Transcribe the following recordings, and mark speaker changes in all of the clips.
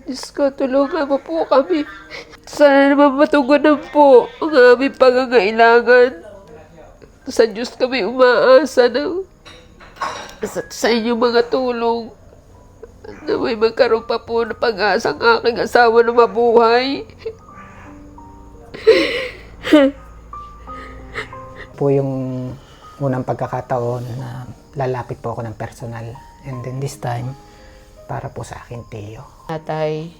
Speaker 1: Diyos ko, tulungan mo po kami. Sana naman matugunan po ang aming pangangailangan. Sa Diyos kami umaasa na sa inyong mga tulong na may magkaroon pa po ng pag-asa ang aking asawa na mabuhay.
Speaker 2: Po yung unang pagkakataon na lalapit po ako ng personal. And then this time, para po sa akin, Tio.
Speaker 1: Tatay,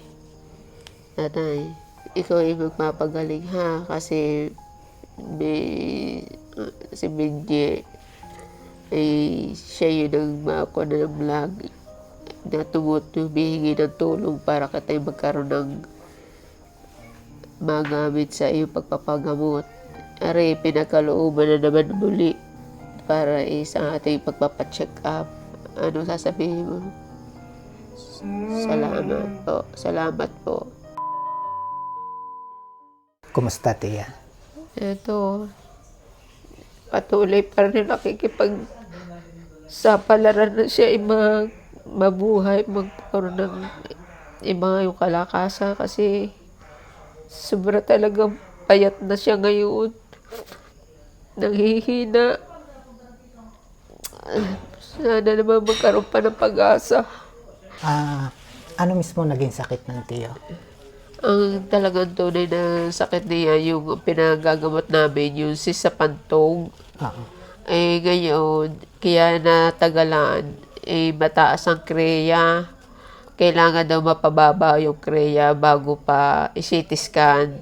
Speaker 1: ikaw ay magpapagaling ha, kasi si Benji ay siya yun ang mako na ng vlog na humihingi ng tulong para katay magkaroon ng magamit sa iyong pagpapagamot. Ari, pinakalooban na naman muli para sa ating pagpapacheck up. Ano sasabihin mo? Salamat po.
Speaker 2: Kumusta, Tia?
Speaker 1: Ito, patuloy pa rin sapalaran na siya mabuhay, magkaroon ng iba yung kalakasan kasi sobra talagang payat na siya ngayon. Nanghihina. Sana naman magkaroon pa ng pag-asa.
Speaker 2: Ano mismo naging sakit ng Tio?
Speaker 1: Ang talagang tunay na sakit niya, yung pinagagamot namin, yung sa pantog. Eh ngayon, kaya natagalan, mataas ang kreya. Kailangan daw mapababa yung kreya bago pa i-CT scan.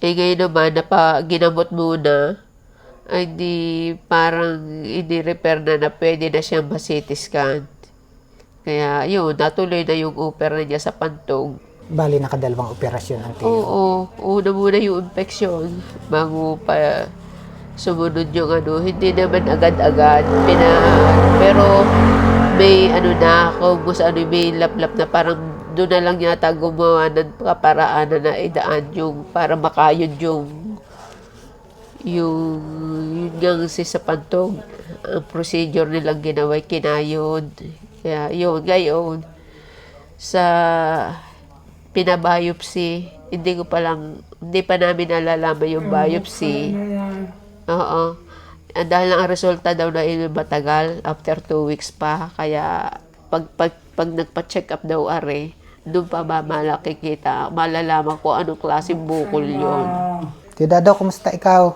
Speaker 1: Ngayon naman, ginamot muna, ay hindi-repair na pwede na siyang ma-CT scan. Kaya yun, natuloy na yung opera niya sa pantog.
Speaker 2: Bali, nakadalawang operasyon ang Tio.
Speaker 1: Oo, una muna yung infeksyon bago pa sumunod yung hindi naman agad-agad. Pero may may laplap na parang doon na lang yata gumawa ng kaparaan na idaan yung para makayod yung sa pantog. Ang procedure nilang ginawa, kinayod. Kaya yun, ngayon, sa pinabiopsy, hindi pa namin nalalaman yung biopsy. Oo. Dahil ang resulta daw na matagal, after 2 weeks pa. Kaya pag nagpa-check up daw doon pa makikita, malalaman ko anong klaseng bukol yun.
Speaker 2: Tio Dado, kumusta ikaw?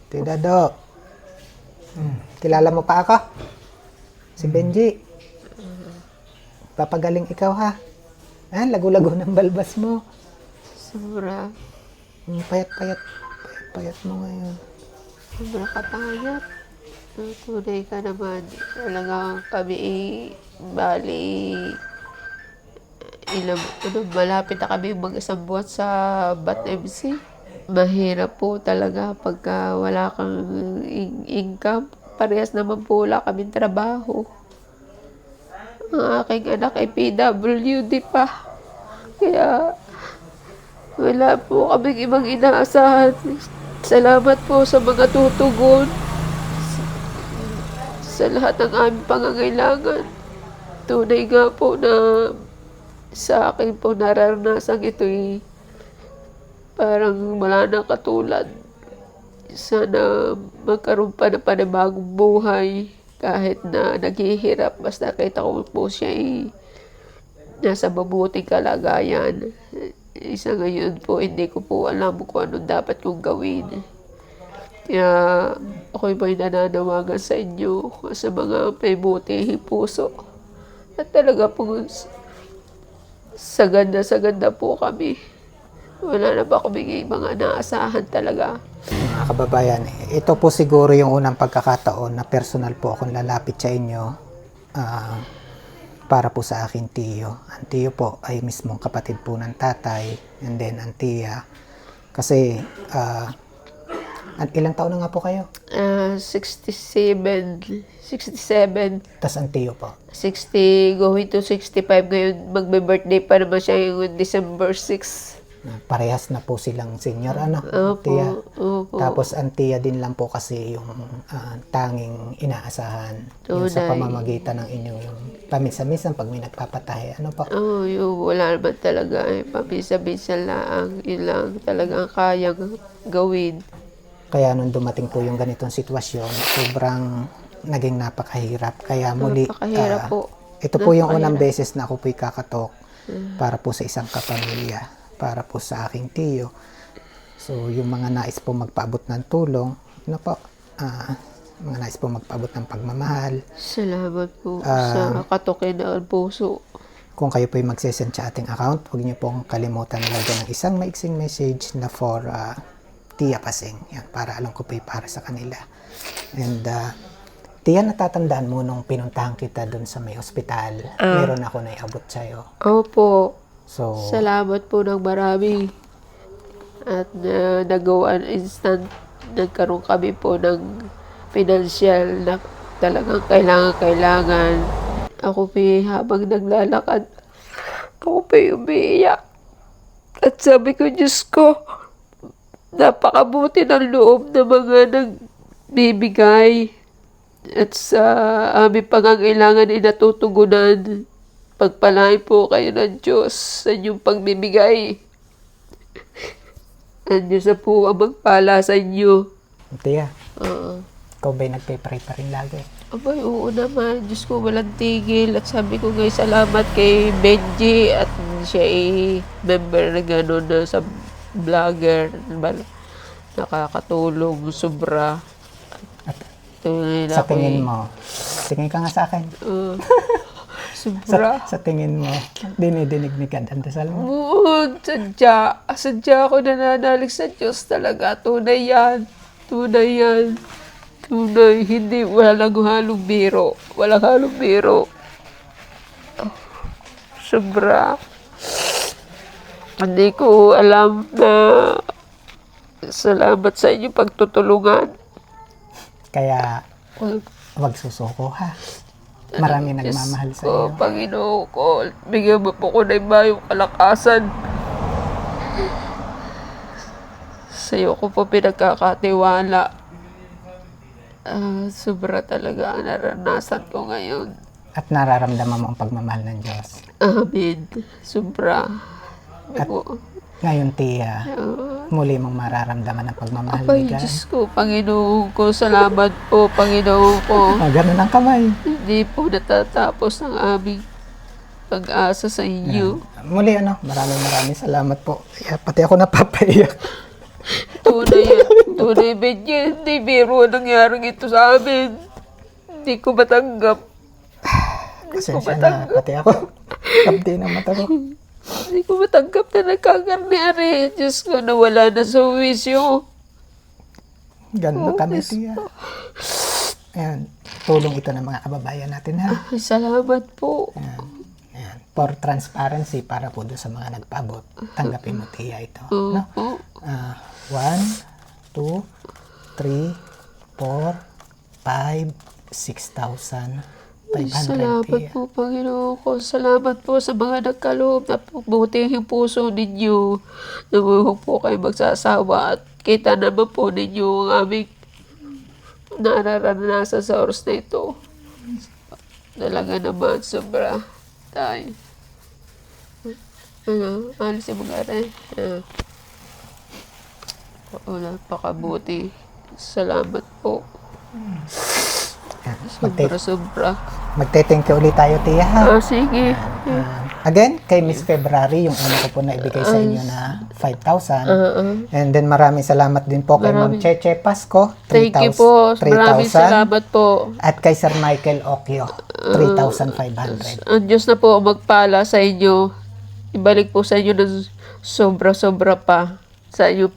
Speaker 2: Tio Dado. Kilala mo pa ako? Si Benji. Papagaling ikaw ha. Lago-lago ng balbas mo.
Speaker 1: Sobra.
Speaker 2: Payat mo ngayon.
Speaker 1: Sobra kapayat. Tunay ka naman. Talagang kami bali malapit na kami mag-isang buwan sa Bat MC. Mahirap po talaga pagka wala kang income. Parehas naman po wala kaming trabaho. Ang aking anak ay PWD pa. Kaya wala po kaming ibang inaasahan. Salamat po sa mga tutugon sa lahat ng aming pangangailangan. Tunay nga po na sa akin po nararanasan ito'y parang wala nang katulad. Sana magkaroon pa ng panibagong buhay. Kahit na naghihirap, basta kita ko po siya nasa mabuting kalagayan. Isa ngayon po, hindi ko po alam kung ano dapat kong gawin. Kaya ako'y may nananawagan sa inyo, sa mga may butihing puso. At talaga po, sa ganda po kami. Wala na ba kami mga naasahan talaga.
Speaker 2: Mga kababayan, ito po siguro yung unang pagkakataon na personal po akong lalapit sa inyo para po sa aking tiyo. Ang tiyo po ay mismong kapatid po ng tatay, and then ang tiya. Kasi, ilang taon na nga po kayo?
Speaker 1: 67.
Speaker 2: Tas ang tiyo po?
Speaker 1: 60, going to 65 ngayon. Magbe-birthday pa naman siya yung December 6.
Speaker 2: Parehas na po silang senior, ano,
Speaker 1: Opo,
Speaker 2: tiya.
Speaker 1: opo.
Speaker 2: Tapos ang tiya din lang po kasi yung tanging inaasahan. Yung sa
Speaker 1: Tunay.
Speaker 2: pamamagitan ng inyong yung paminsan-minsan pag may nagpapatahe. Ano po?
Speaker 1: Oo, yung wala naman talaga eh. Pamisa-bisa lang. Yun lang talagang kayang gawin.
Speaker 2: Kaya nung dumating po yung ganitong sitwasyon, sobrang naging napakahirap. Kaya muli,
Speaker 1: Napakahirap po.
Speaker 2: ito po yung unang
Speaker 1: Napakahirap.
Speaker 2: beses na ako po'y kakatok para po sa isang kapamilya, para po sa aking tiyo. So, yung mga nais po magpaabot ng tulong, ano po, mga nais po magpaabot ng pagmamahal.
Speaker 1: Salamat po sa katukin ng puso.
Speaker 2: Kung kayo po'y magsesend sa ating account, huwag niyo pong kalimutan na lagyan ng isang maiksing message na for Tia Pasing. Yan, para alam ko po'y para sa kanila. And, Tia, natatandaan mo nung pinuntahan kita dun sa may ospital, meron ako na iabot sa'yo.
Speaker 1: Opo.
Speaker 2: So,
Speaker 1: Salamat po ng marami. At nagawaan instant, nagkaroon kami po ng financial na talagang kailangan. Ako po habang naglalakad, ako po umiiyak. At sabi ko, Diyos ko, napakabuti ng loob ng mga nagbibigay. At sa aming pangangailangan ay natutugunan. Pagpalain po kayo ng Diyos sa inyong pagbibigay. Ang Diyos na po ang magpala sa inyo.
Speaker 2: Tia,
Speaker 1: Oo.
Speaker 2: ikaw ba'y nagpe-pray pa rin lagi?
Speaker 1: Abay, oo naman. Diyos ko, walang tigil. At sabi ko ngayon, salamat kay Benji at siya ay member na gano'n na sa vlogger. Nakakatulong, sobra. Tunay na
Speaker 2: Sa
Speaker 1: ako
Speaker 2: tingin
Speaker 1: eh.
Speaker 2: mo, tingin ka nga sa akin.
Speaker 1: Sobra.
Speaker 2: Sa tingin mo, dinidinig ni God ang dasal mo.
Speaker 1: Oo, sadya ako nananalig sa Diyos talaga. Tunay yan. Tunay yan. Tunay. Hindi, walang halong biro. Walang halong biro. Sobra. Hindi ko alam na salamat sa inyong pagtutulungan.
Speaker 2: Kaya, wag susuko ha. Marami nagmamahal sa iyo.
Speaker 1: Panginoon ko, bigyan mo po ko ng mayong kalakasan. Sa iyo ko po pinagkakatiwala. Sobra talaga ang naranasan ko ngayon.
Speaker 2: At nararamdaman mo ang pagmamahal ng Diyos.
Speaker 1: Amen. Sobra.
Speaker 2: Ngayon, Tia, muli mong mararamdaman ang pagmamahal
Speaker 1: Ay,
Speaker 2: ni God.
Speaker 1: Diyos ko, Panginoon ko, salamat po, Panginoon ko.
Speaker 2: Ganun ang kamay.
Speaker 1: Hindi po natatapos ang aming pag-asa sa inyo.
Speaker 2: Muli, maraming salamat po. Pati ako napapaiyak.
Speaker 1: Tunay yan. Tunay, Benji. Hindi biro ang nangyaring ito sa amin. Hindi ko matanggap.
Speaker 2: Pasensya na, pati ako. Kapdi ng mata ko.
Speaker 1: Hindi ko matanggap na nagkakarni-ari. Diyos ko, nawala na sa wisyo.
Speaker 2: Ganun kami, Tia. Ayan, tulong ito ng mga kababayan natin, ha?
Speaker 1: Ay, salamat po.
Speaker 2: Ayan. For transparency, para po doon sa mga nagpaabot, tanggapin mo, Tia, ito. No? 1, 2, 3, 4, 5, 6,500,
Speaker 1: Salamat
Speaker 2: Tia.
Speaker 1: po, Panginoon ko. Salamat po sa mga nagkaloob na buti yung puso ninyo. Namuhog po kayo magsasawa at kita naman po ninyo ang aming nararanasan sa oras na ito. Talaga naman, sobra. Tayo. Alisin mo nga rin. Napakabuti. Salamat po. Sobra.
Speaker 2: Magte-thank you ulit tayo, Tia, ha?
Speaker 1: Sige.
Speaker 2: Again, kay Miss February, yung una ko po na ibigay sa inyo na 5,000. And then maraming salamat din po kay Ma'am Cheche Pasco, 3,000.
Speaker 1: Thank you po. Maraming salamat po.
Speaker 2: At kay Sir Michael Okyo, 3,500.
Speaker 1: Ang Diyos na po ang magpala sa inyo. Ibalik po sa inyo ng sobra-sobra pa sa inyo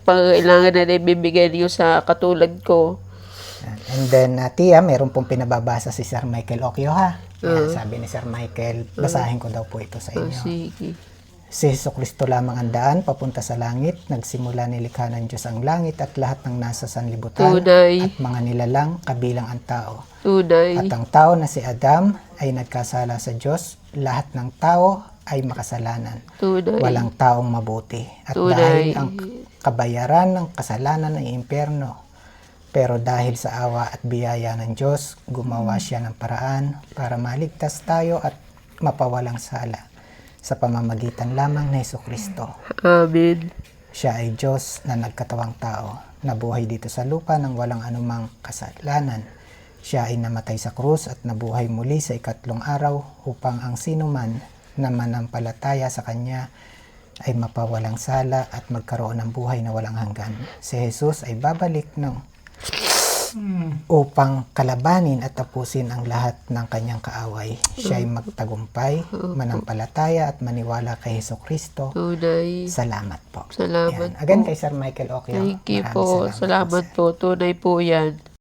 Speaker 1: pangailangan na ibibigay niyo sa katulad ko.
Speaker 2: And then, Tia, meron pong pinababasa si Sir Michael Okyo, ha? Yan, sabi ni Sir Michael, basahin ko daw po ito sa inyo.
Speaker 1: Sige.
Speaker 2: Si Jesucristo lamang ang daan papunta sa langit. Nagsimula nilikha ng Diyos ang langit at lahat ng nasa sanlibutan
Speaker 1: Tunay.
Speaker 2: at mga nilalang kabilang ang tao.
Speaker 1: Tunay.
Speaker 2: At ang tao na si Adam ay nagkasala sa Diyos. Lahat ng tao ay makasalanan.
Speaker 1: Tunay.
Speaker 2: Walang taong mabuti. At
Speaker 1: Tunay.
Speaker 2: dahil ang kabayaran ng kasalanan ay impyerno, pero dahil sa awa at biyaya ng Diyos, gumawa siya ng paraan para maligtas tayo at mapawalang sala sa pamamagitan lamang ni Jesucristo.
Speaker 1: Amen.
Speaker 2: Siya ay Diyos na nagkatawang tao, nabuhay dito sa lupa nang walang anumang kasalanan. Siya ay namatay sa krus at nabuhay muli sa ikatlong araw upang ang sinuman na manampalataya sa Kanya ay mapawalang sala at magkaroon ng buhay na walang hanggan. Si Jesus ay babalik upang kalabanin at tapusin ang lahat ng kanyang kaaway. Siya ay magtagumpay, manampalataya at maniwala kay Jesucristo.
Speaker 1: Tunay.
Speaker 2: Salamat po.
Speaker 1: Salamat
Speaker 2: Again
Speaker 1: po.
Speaker 2: kay Sir Michael Occhio.
Speaker 1: Thank you
Speaker 2: Maraming
Speaker 1: po. Salamat
Speaker 2: sir.
Speaker 1: po. Tunay po yan.